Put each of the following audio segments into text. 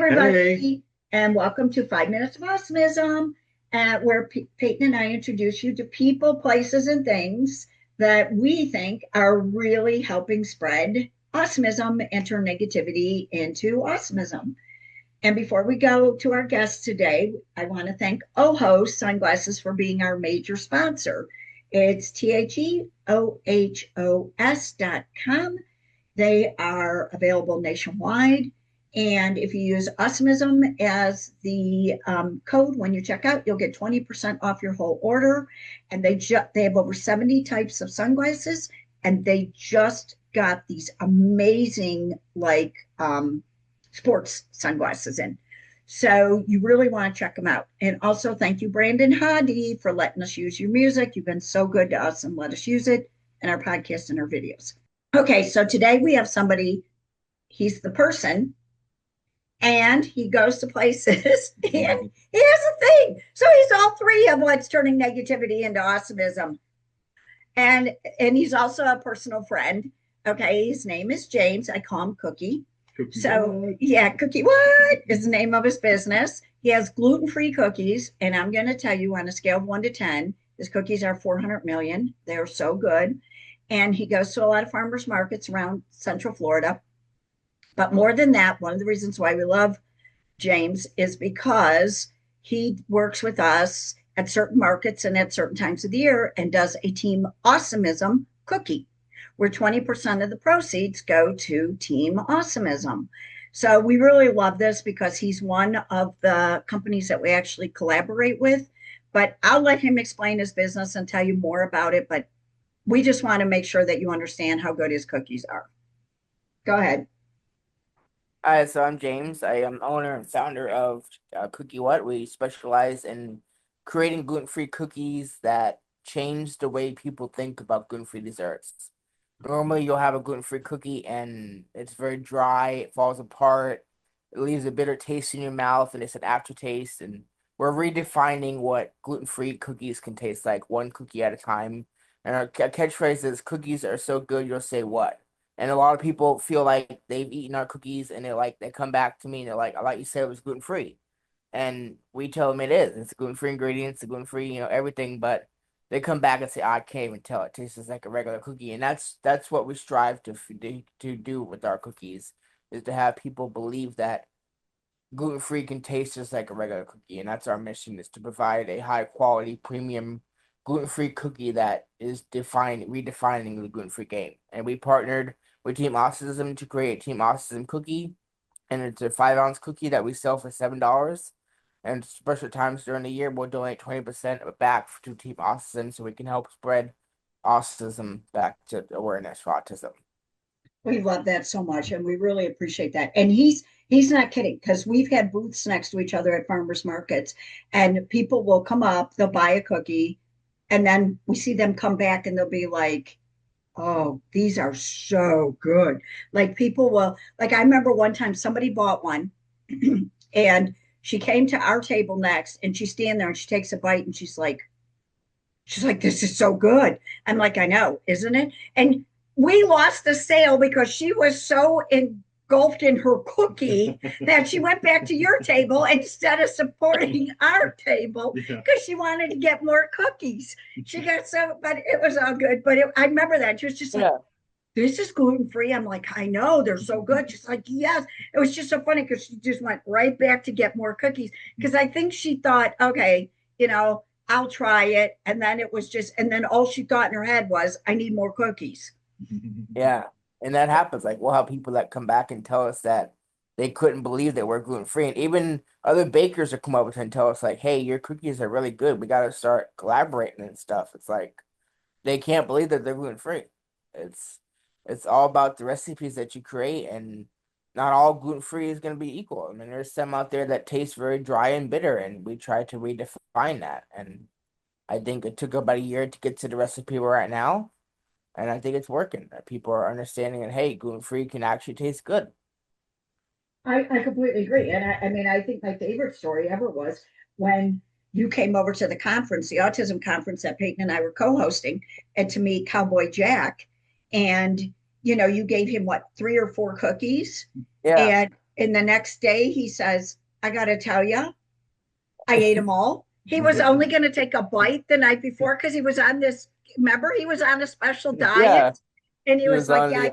Hey, everybody, and welcome to 5 Minutes of Awesomism, where Peyton and I introduce you to people, places, and things that we think are really helping spread awesomism and turn negativity into awesomism. And before we go to our guests today, I want to thank OHO Sunglasses for being our major sponsor. It's THEOHOS.com. They are available nationwide. And if you use Awesomism as the code when you check out, you'll get 20% off your whole order. And they have over 70 types of sunglasses, and they just got these amazing sports sunglasses in. So you really want to check them out. And also thank you, Brandon Hadi, for letting us use your music. You've been so good to us and let us use it in our podcast and our videos. Okay, so today we have somebody, he's the person, and he goes to places and he has a thing. So he's all three of what's turning negativity into awesomism. And he's also a personal friend. Okay, his name is James. I call him Cookie. Cookie So Whaaaat. yeah, Cookie Whaaaat is the name of his business. He has gluten-free cookies, and I'm going to tell you on a scale of 1 to 10, his cookies are 400 million. They're so good. And he goes to a lot of farmers markets around Central Florida. But more than that, one of the reasons why we love James is because he works with us at certain markets and at certain times of the year and does a Team Awesomism cookie, where 20% of the proceeds go to Team Awesomism. So we really love this because he's one of the companies that we actually collaborate with. But I'll let him explain his business and tell you more about it. But we just want to make sure that you understand how good his cookies are. Go ahead. Hi, so I'm James. I am owner and founder of Cookie Whaaaat. We specialize in creating gluten-free cookies that change the way people think about gluten-free desserts. Normally, you'll have a gluten-free cookie and it's very dry, it falls apart, it leaves a bitter taste in your mouth, and it's an aftertaste. And we're redefining what gluten-free cookies can taste like, one cookie at a time. And our catchphrase is, cookies are so good, you'll say what? And a lot of people feel like they've eaten our cookies and they come back to me and they're like, I like you said it was gluten free. And we tell them it is. It's gluten free ingredients, gluten free, everything. But they come back and say, I can't even tell. It tastes like a regular cookie. And that's what we strive to do with our cookies, is to have people believe that gluten free can taste just like a regular cookie. And that's our mission, is to provide a high quality premium gluten-free cookie that is redefining the gluten-free game. And we partnered with Team Autism to create Team Autism cookie, and it's a 5-ounce cookie that we sell for $7. And special times during the year, we'll donate 20% back to Team Autism so we can help spread autism back to awareness for autism. We love that so much, and we really appreciate that. And he's not kidding, because we've had booths next to each other at farmers markets, and people will come up, they'll buy a cookie, and then we see them come back and they'll be like, oh, these are so good. Like people will, like I remember one time somebody bought one and she came to our table next and she's standing there and she takes a bite and she's like, this is so good. I'm like, I know, isn't it? And we lost the sale because she was so engulfed in her cookie that she went back to your table instead of supporting our table Yeah. because she wanted to get more cookies. She got so, but it was all good. But I remember that. She was just like, Yeah. this is gluten free. I'm like, I know, they're so good. She's like, yes. It was just so funny because she just went right back to get more cookies because I think she thought, okay, I'll try it. And then it was just, and then all she thought in her head was, I need more cookies. Yeah. And that happens. Like, we'll have people that come back and tell us that they couldn't believe that we're gluten free. And even other bakers will come up and tell us, like, hey, your cookies are really good. We got to start collaborating and stuff. It's like they can't believe that they're gluten free. It's it's all about the recipes that you create, and not all gluten free is going to be equal. I mean, there's some out there that taste very dry and bitter, and we try to redefine that. And I think it took about a year to get to the recipe we're at now. And I think it's working. That people are understanding that, hey, gluten free can actually taste good. I completely agree. And I mean, I think my favorite story ever was when you came over to the conference, the autism conference that Peyton and I were co-hosting, and to meet Cowboy Jack. And you gave him what, 3 or 4 cookies, Yeah. and And the next day he says, I got to tell you, I ate them all. He was only going to take a bite the night before because he was on this, remember, he was on a special Yeah, diet. And he he was was like, on yeah,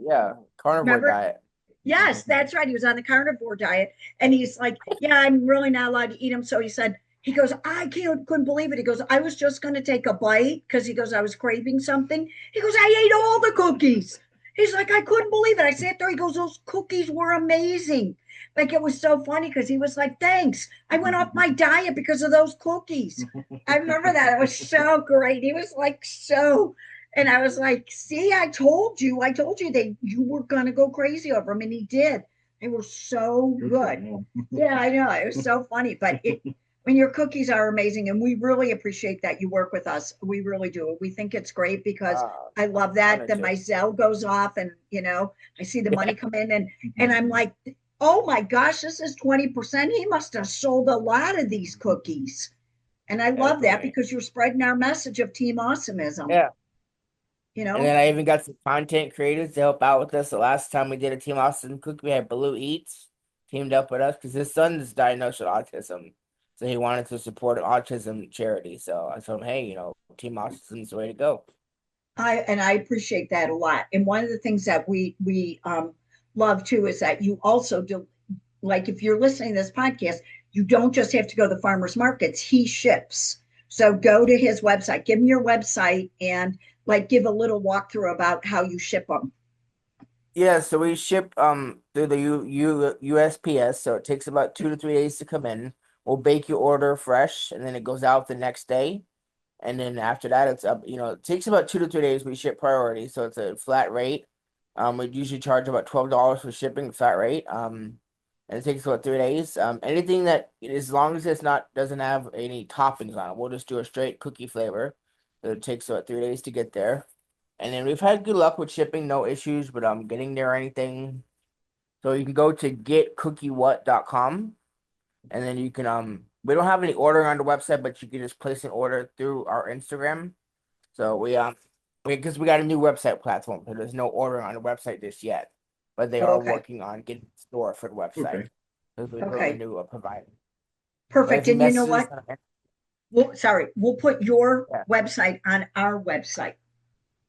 yeah, carnivore remember, diet. yes, that's right. He was on the carnivore diet. And he's like, yeah, I'm really not allowed to eat them. So he said, he goes, couldn't believe it. He goes, I was just going to take a bite because he goes, I was craving something. He goes, I ate all the cookies. He's like, I couldn't believe it. I sat there. He goes, those cookies were amazing. Like it was so funny because he was like, thanks. I went off my diet because of those cookies. I remember that. It was so great. He was like, so, and I was like, see, I told you that you were going to go crazy over them. And he did. They were so good. Yeah, I know. It was so funny. But your cookies are amazing. And we really appreciate that you work with us. We really do. We think it's great because I love that. Honored Then to. my Zelle goes off and, I see the money come in and I'm like, oh my gosh, this is 20%. He must have sold a lot of these cookies. And I love that Definitely. because you're spreading our message of Team Awesomism, Yeah. you And know? then I even got some content creators to help out with us. The last time we did a Team Austin cook, we had Blue Eats teamed up with us because his son is diagnosed with autism. So he wanted to support an autism charity. So I told him, hey, Team Austin is the way to go. I appreciate that a lot. And one of the things that we love too is that you also do, like if you're listening to this podcast, you don't just have to go to the farmers markets. He ships. So go to his website, give him your website, and like give a little walkthrough about how you ship them. Yeah, so we ship through the USPS, so it takes about 2 to 3 days to come in. We'll bake your order fresh, and then it goes out the next day. And then after that, it's up. It takes about 2 to 3 days. We ship priority, so it's a flat rate. We usually charge about $12 for shipping, flat rate. And it takes about 3 days. Anything that as long as it's not doesn't have any toppings on it, we'll just do a straight cookie flavor. So it takes about 3 days to get there. And then we've had good luck with shipping, no issues, but getting there or anything. So you can go to getcookiewhat.com and then you can we don't have any ordering on the website, but you can just place an order through our Instagram. So because we got a new website platform, so there's no ordering on the website just yet. But they are Okay. working on getting a store for the website. Okay. Because we're a Okay. new provider. But if Perfect. you And you know message us what? on We'll put your yeah, website on our website.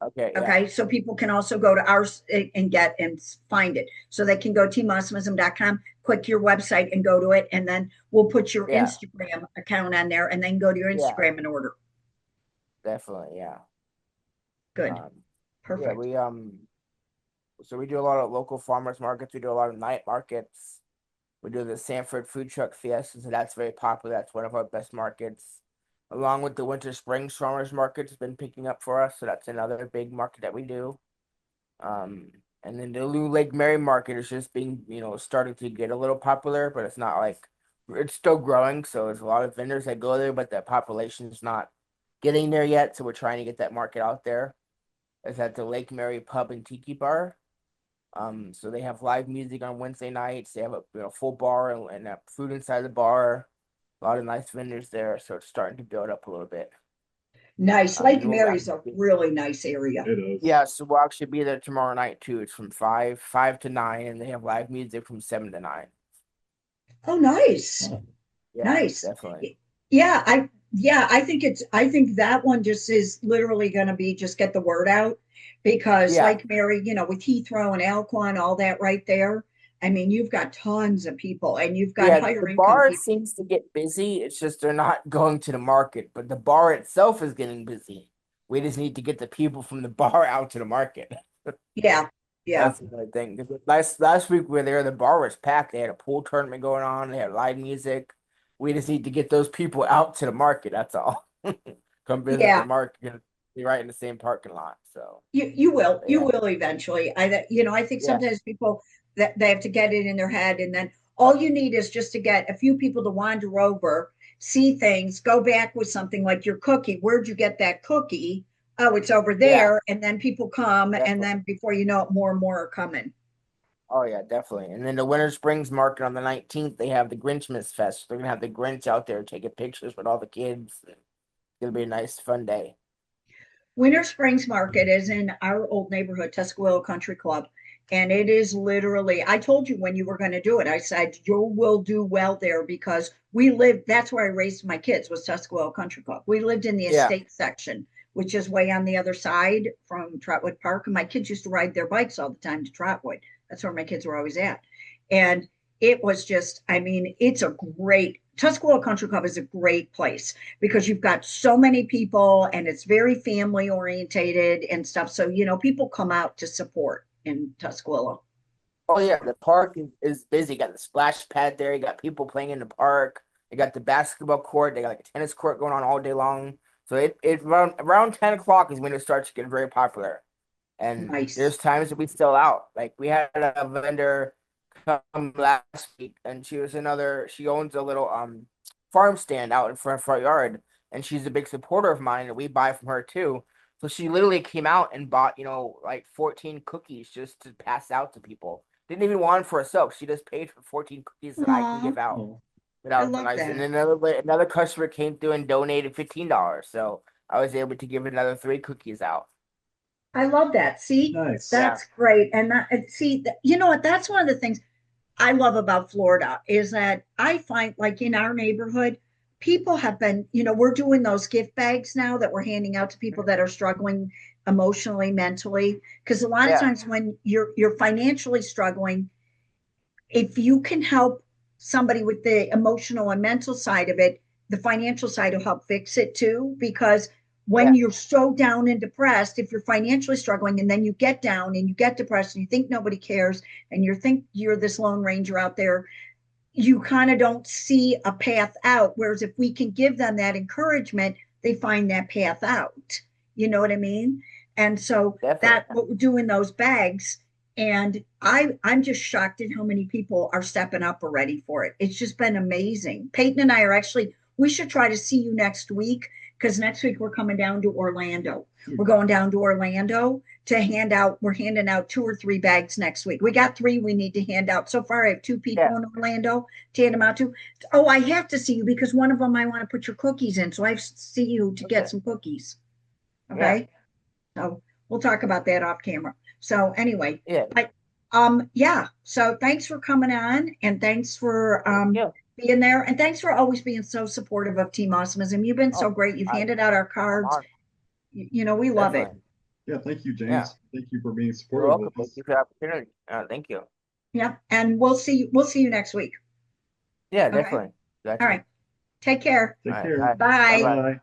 okay, yeah, Okay, so people can also go to ours and get and find it. So they can go teamawesomism.com, click your website and go to it, and then we'll put your yeah, Instagram account on there, and then go to your yeah, Instagram and order. definitely, yeah. Good, Um, yeah, perfect. so we do a lot of local farmers markets. We do a lot of night markets. We do the Sanford Food Truck Fiesta, so that's very popular. That's one of our best markets. Along with the Winter Springs Farmers Market has been picking up for us, so that's another big market that we do. Um, and then the Lou Lake Mary Market is just being, starting to get a little popular, but it's not like it's still growing. So there's a lot of vendors that go there, but the population is not getting there yet. So we're trying to get that market out there. It's at the Lake Mary Pub and Tiki Bar. So they have live music on Wednesday nights. They have a full bar and food inside the bar. A lot of nice vendors there, so it's starting to build up a little bit. Nice. Lake And we'll Mary's actually a really nice area. It is. yeah, so we'll actually be there tomorrow night too. It's from five to nine, and they have live music from 7 to 9. Oh, nice, Yeah, nice. definitely. I think that one just is literally going to be just get the word out because Yeah, Lake Mary, with Heathrow and Alquan, all that right there. I mean, you've got tons of people and you've got yeah. higher The income bar people. seems to get busy. It's just they're not going to the market, but the bar itself is getting busy. We just need to get the people from the bar out to the market. Yeah, yeah, That's the only thing. 'Cause last week we were there, the bar was packed. They had a pool tournament going on. They had live music. We just need to get those people out to the market. That's all. Come visit the yeah. market. Be right in the same parking lot. So You yeah, will eventually. I think yeah, sometimes people that they have to get it in their head, and then all you need is just to get a few people to wander over, see things, go back with something like your cookie. Where'd you get that cookie? Oh, it's over yeah, there, and then people come, and definitely. then before you know it, more and more are coming. Oh yeah, definitely. And then the Winter Springs Market on the 19th, they have the Grinchmas Fest. They're gonna have the Grinch out there taking pictures with all the kids. It's gonna be a nice, fun day. Winter Springs Market is in our old neighborhood, Tuscaloosa Country Club, And it is literally, I told you when you were going to do it, I said, you will do well there because we lived, that's where I raised my kids, was Tuscaloosa Country Club. We lived in the Yeah. estate section, which is way on the other side from Trotwood Park. And my kids used to ride their bikes all the time to Trotwood. That's where my kids were always at. And it was just, I mean, it's a great, Tuscaloosa Country Club is a great place because you've got so many people and it's very family orientated and stuff. So, people come out to support in Tuscaloosa. Oh yeah, the park is busy. You got the splash pad there. You got people playing in the park. They got the basketball court. They got like a tennis court going on all day long. So it around 10 o'clock is when it starts to get very popular. And Nice. there's times that we sell out. Like we had a vendor come last week, and she owns a little farm stand out in front yard, and she's a big supporter of mine, and we buy from her too. So she literally came out and bought, like 14 cookies just to pass out to people. Didn't even want them for herself. She just paid for 14 cookies that I can Aw, give out Oh, I without love nice. And that. then another customer came through and donated $15. So I was able to give another 3 cookies out. I love that. See, nice. Yeah. that's great. And see, you know what? That's one of the things I love about Florida is that I find, like in our neighborhood, people have been, we're doing those gift bags now that we're handing out to people that are struggling emotionally, mentally. Because a lot of Yeah. times when you're financially struggling, if you can help somebody with the emotional and mental side of it, the financial side will help fix it too. Because when Yeah. you're so down and depressed, if you're financially struggling and then you get down and you get depressed and you think nobody cares and you think you're this lone ranger out there, you kind of don't see a path out. Whereas if we can give them that encouragement, they find that path out. You know what I mean? And so Definitely. that what we're doing those bags. And I'm just shocked at how many people are stepping up already for it. It's just been amazing. Peyton and I are actually, we should try to see you next week because next week we're coming down to Orlando. We're going down to Orlando to hand out, we're handing out 2 or 3 bags next week. We got 3 we need to hand out. So far, I have 2 Yeah. people in Orlando to hand them out to. Oh, I have to see you because one of them I want to put your cookies in. So I have to see you to get Okay. some cookies. Yeah. Okay. So we'll talk about that off camera. So anyway, Yeah. but yeah. So thanks for coming on and thanks for Thank you. being there. And thanks for always being so supportive of Team Awesomism. You've been so Oh, great. You've I, handed out our I'm cards. on. We love it. Definitely. Yeah, thank you, Yeah. James. Thank you for being You're supportive welcome. of Thank us. you for the opportunity. Thank you. Yeah. And we'll see you next week. Yeah, Okay. definitely. Got All you. right. Take care. Take All right. care. Bye. Bye. Bye-bye. Bye.